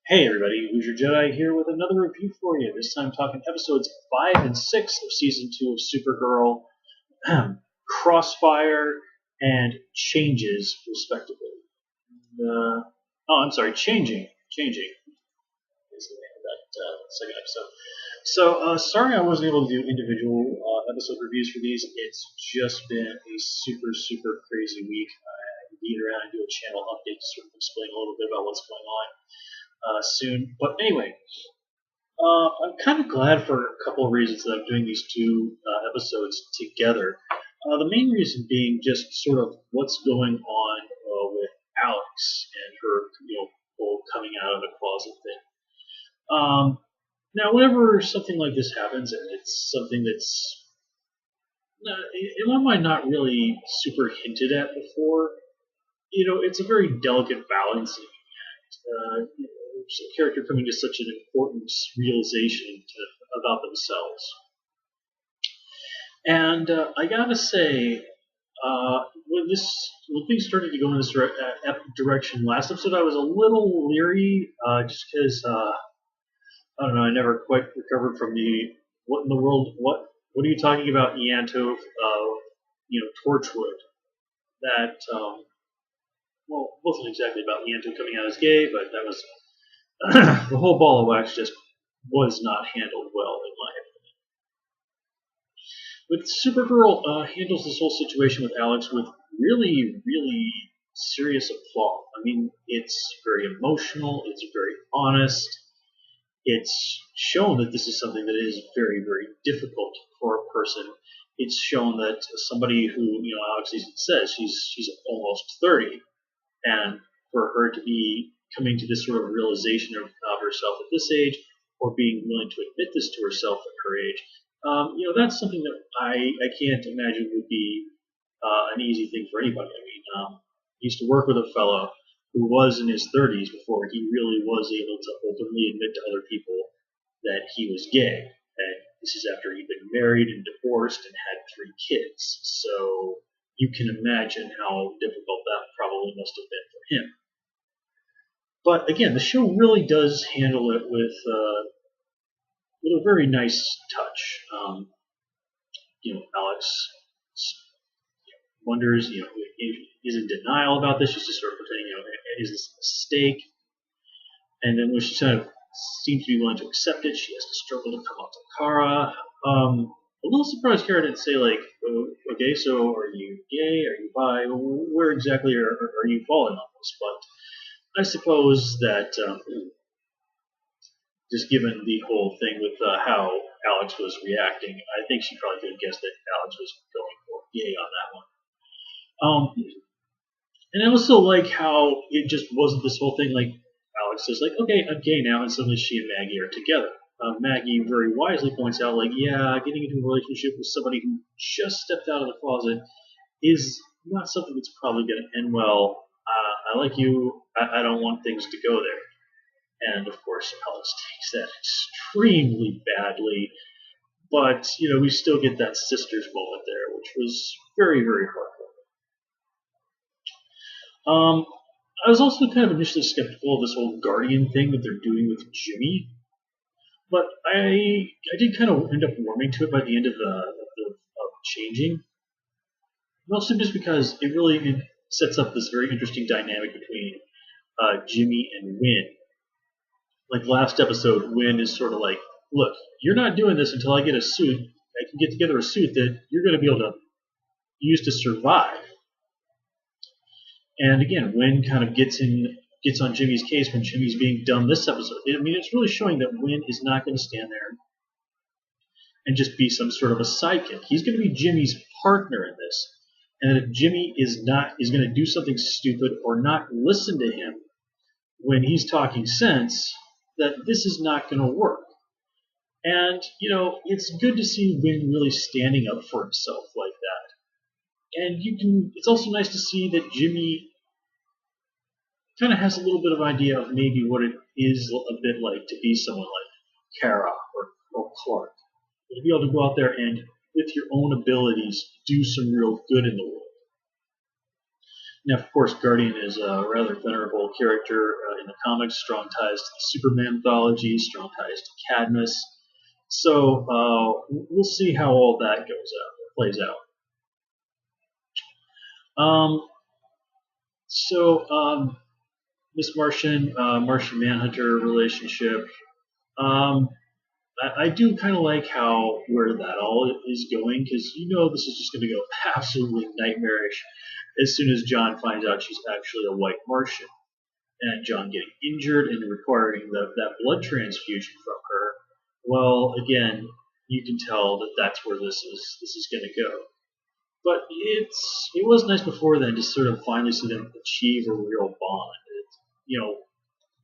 Hey everybody, Who's Your Jedi here with another review for you. This time talking episodes 5 and 6 of Season 2 of Supergirl, Crossfire, and Changes, respectively. I'm sorry, Changing. Changing is the name of that second episode. So, sorry I wasn't able to do individual episode reviews for these. It's just been a super crazy week. I need to get around and do a channel update to sort of explain a little bit about what's going on soon. But anyway, I'm kind of glad for a couple of reasons that I'm doing these two episodes together. The main reason being just sort of what's going on with Alex and her, whole coming out of the closet thing. Now, whenever something like this happens, and it's something that's in my mind not really super hinted at before, it's a very delicate balancing act. A character coming to such an important realization about themselves. And I gotta say, when things started to go in this direction last episode, I was a little leery, just because I don't know, I never quite recovered from the what in the world, what are you talking about, Ianto, Torchwood, that wasn't exactly about Ianto coming out as gay, but that was the whole ball of wax just was not handled well, in my opinion. With Supergirl handles this whole situation with Alex with really serious aplomb. I mean, it's very emotional, it's very honest, it's shown that this is something that is very difficult for a person. It's shown that somebody who, Alex even says she's almost 30, and for her to be coming to this sort of realization of herself at this age, or being willing to admit this to herself at her age, that's something that I can't imagine would be an easy thing for anybody. I mean, I used to work with a fellow who was in his 30s before he really was able to openly admit to other people that he was gay. And this is after he'd been married and divorced and had 3 kids. So you can imagine how difficult that probably must have been for him. But again, the show really does handle it with a very nice touch. Alex wonders, is in denial about this. She's just sort of pretending, is this a mistake? And then when she kind of seems to be willing to accept it, she has to struggle to come out to Kara. A little surprised Kara didn't say, like, oh, okay, so are you gay? Are you bi? Where exactly are you falling on this? But I suppose that just given the whole thing with how Alex was reacting, I think she probably could have guessed that Alex was going for gay on that one. And I also like how it just wasn't this whole thing like Alex says, like, okay, I'm gay now, and suddenly she and Maggie are together. Maggie very wisely points out, like, yeah, getting into a relationship with somebody who just stepped out of the closet is not something that's probably going to end well. I like you. I don't want things to go there. And, of course, Alex takes that extremely badly. But, we still get that sisters moment there, which was very heartwarming. I was also kind of initially skeptical of this whole Guardian thing that they're doing with Jimmy. But I did kind of end up warming to it by the end of Changing. Mostly just because it sets up this very interesting dynamic between Jimmy and Win. Like last episode, Win is sort of like, look, you're not doing this until I get a suit. I can get together a suit that you're going to be able to use to survive. And again, Win kind of gets on Jimmy's case when Jimmy's being dumb this episode. I mean, it's really showing that Win is not going to stand there and just be some sort of a sidekick. He's going to be Jimmy's partner in this. And if Jimmy is going to do something stupid or not listen to him when he's talking sense, that this is not going to work. And, it's good to see Win really standing up for himself like that. And it's also nice to see that Jimmy kind of has a little bit of idea of maybe what it is a bit like to be someone like Kara or Clark. To be able to go out there and, with your own abilities, do some real good in the world. Now, of course, Guardian is a rather venerable character in the comics, strong ties to the Superman mythology, strong ties to Cadmus. So we'll see how all that plays out. So Miss Martian, Martian Manhunter relationship. Um, I do kind of like how where that all is going because this is just going to go absolutely nightmarish as soon as John finds out she's actually a white Martian, and John getting injured and requiring that blood transfusion from her. Well, again, you can tell that that's where this is going to go. But it was nice before then to sort of finally see them achieve a real bond.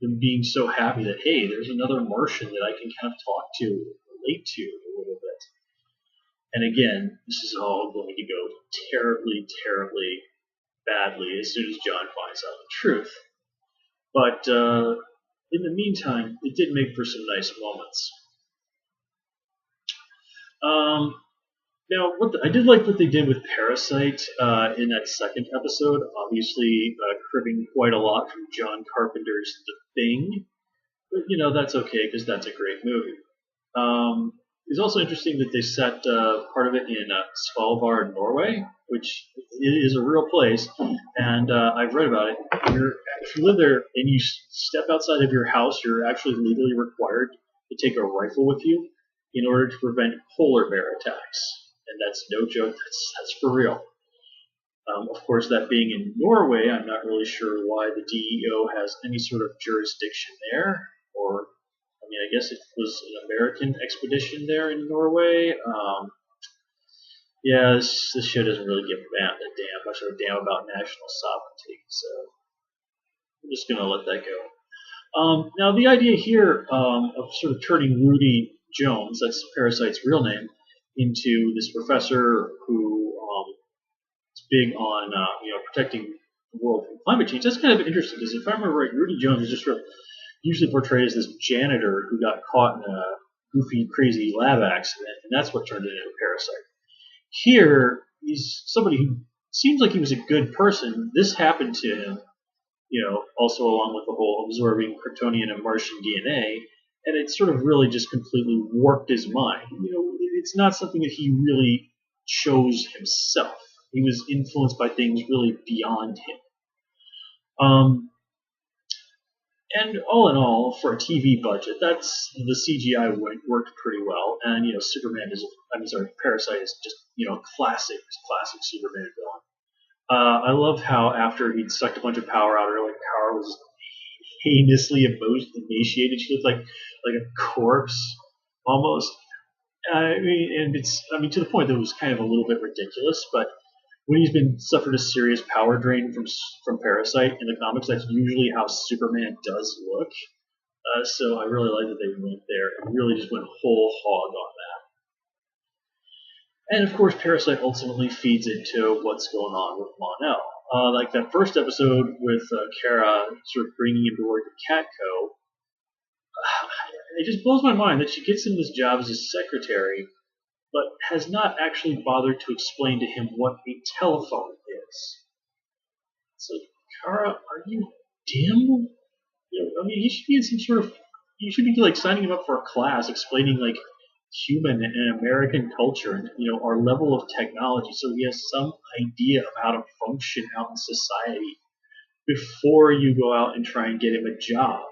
Them being so happy that hey, there's another Martian that I can kind of talk to, relate to a little bit. And again, this is all going to go terribly, terribly badly as soon as John finds out the truth. But in the meantime, it did make for some nice moments. Now, I did like what they did with Parasite in that second episode. Obviously, cribbing quite a lot from John Carpenter's The Thing, but that's okay because that's a great movie. It's also interesting that they set part of it in Svalbard, Norway, which is a real place, and I've read about it. If you live there and you step outside of your house, you're actually legally required to take a rifle with you in order to prevent polar bear attacks. And that's no joke, that's for real. Of course, that being in Norway, I'm not really sure why the DEO has any sort of jurisdiction there, or I guess it was an American expedition there in Norway. Yeah, this show doesn't really give much of a damn about national sovereignty, so I'm just going to let that go. Now, the idea here of sort of turning Rudy Jones, that's Parasite's real name, into this professor who is big on protecting the world from climate change, that's kind of interesting because if I remember right, Rudy Jones is just sort of usually portrayed as this janitor who got caught in a goofy, crazy lab accident, and that's what turned into a parasite. Here, he's somebody who seems like he was a good person. This happened to him, also along with the whole absorbing Kryptonian and Martian DNA, and it sort of really just completely warped his mind. It's not something that he really chose himself. He was influenced by things really beyond him. And all in all, for a TV budget, that's the CGI worked pretty well. And Parasite is just classic Superman villain. I loved how after he'd sucked a bunch of power out of her, Kara was heinously emaciated. She looked like a corpse almost. To the point that it was kind of a little bit ridiculous, but when he's been suffered a serious power drain from Parasite in the comics, that's usually how Superman does look. So I really like that they went there and really just went whole hog on that. And of course, Parasite ultimately feeds into what's going on with Mon-El. Like that first episode with Kara sort of bringing him to work at Catco, it just blows my mind that she gets him this job as a secretary, but has not actually bothered to explain to him what a telephone is. So, Kara, are you dim? He should be in some sort of. You should be signing him up for a class explaining human and American culture and our level of technology, so he has some idea of how to function out in society before you go out and try and get him a job.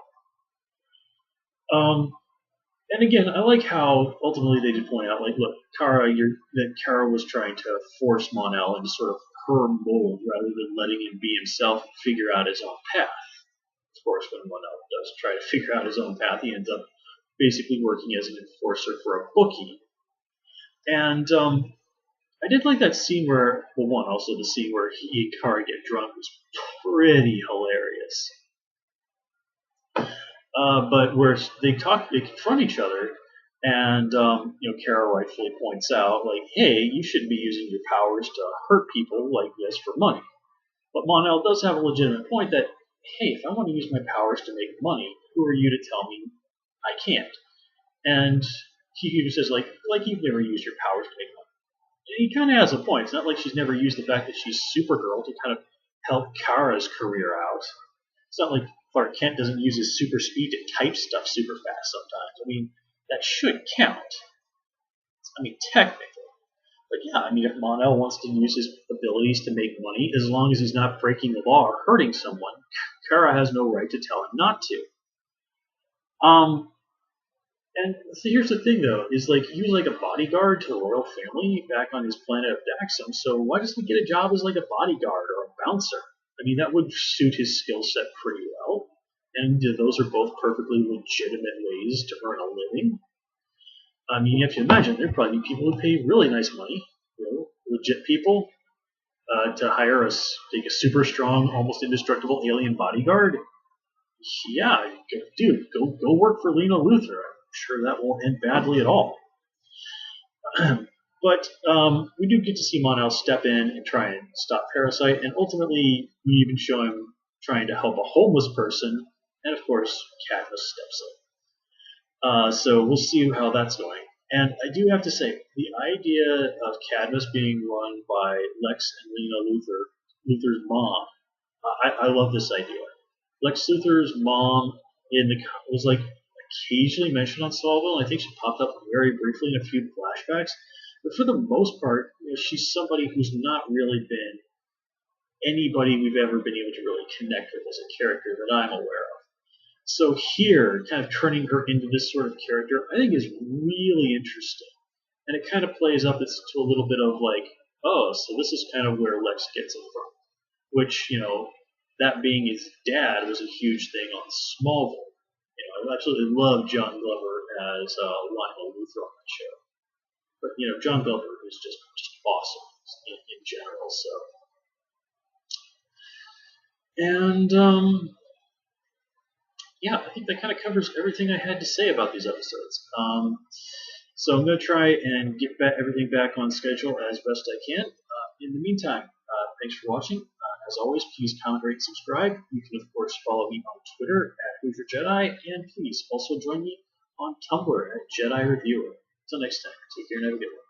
And again, I like how ultimately they did point out, look, Kara was trying to force Mon-El into sort of her mold rather than letting him be himself and figure out his own path. Of course, when Mon-El does try to figure out his own path, he ends up basically working as an enforcer for a bookie. And I did like that scene where, also the scene where he and Kara get drunk was pretty hilarious. But where they confront each other, and Kara rightfully points out, hey, you shouldn't be using your powers to hurt people like this for money. But Mon-El does have a legitimate point that, hey, if I want to use my powers to make money, who are you to tell me I can't? And he says, you've never used your powers to make money. And he kind of has a point. It's not like she's never used the fact that she's Supergirl to kind of help Kara's career out. It's not like Clark Kent doesn't use his super speed to type stuff super fast sometimes. I mean, that should count. I mean, technically. But yeah, I mean, if Mon-El wants to use his abilities to make money, as long as he's not breaking the law or hurting someone, Kara has no right to tell him not to. And so here's the thing, though, is like he was like a bodyguard to the royal family back on his planet of Daxam. So why doesn't he get a job as like a bodyguard or a bouncer? I mean, that would suit his skill set pretty well. And those are both perfectly legitimate ways to earn a living. I mean, you have to imagine there are probably people who pay really nice money, legit people, to hire like a super strong, almost indestructible alien bodyguard. Yeah, dude, go work for Lena Luthor. I'm sure that won't end badly at all. But we do get to see Mon-El step in and try and stop Parasite, and ultimately we even show him trying to help a homeless person, and of course Cadmus steps in. So we'll see how that's going. And I do have to say, the idea of Cadmus being run by Lex and Lena Luthor's mom, I love this idea. Lex Luthor's mom was like occasionally mentioned on Smallville. I think she popped up very briefly in a few flashbacks. But for the most part, she's somebody who's not really been anybody we've ever been able to really connect with as a character that I'm aware of. So here, kind of turning her into this sort of character, I think is really interesting. And it kind of plays up to a little bit of like, oh, so this is kind of where Lex gets it from. Which, that being his dad was a huge thing on Smallville. I absolutely love John Glover as Lionel Luthor on that show. But, John Glover is just awesome in general, so. And, yeah, I think that kind of covers everything I had to say about these episodes. So I'm going to try and get everything back on schedule as best I can. In the meantime, thanks for watching. As always, please comment, rate, subscribe. You can, of course, follow me on Twitter at Hoosier Jedi, and please also join me on Tumblr at Jedi Reviewer. Until next time, take care and have a good one.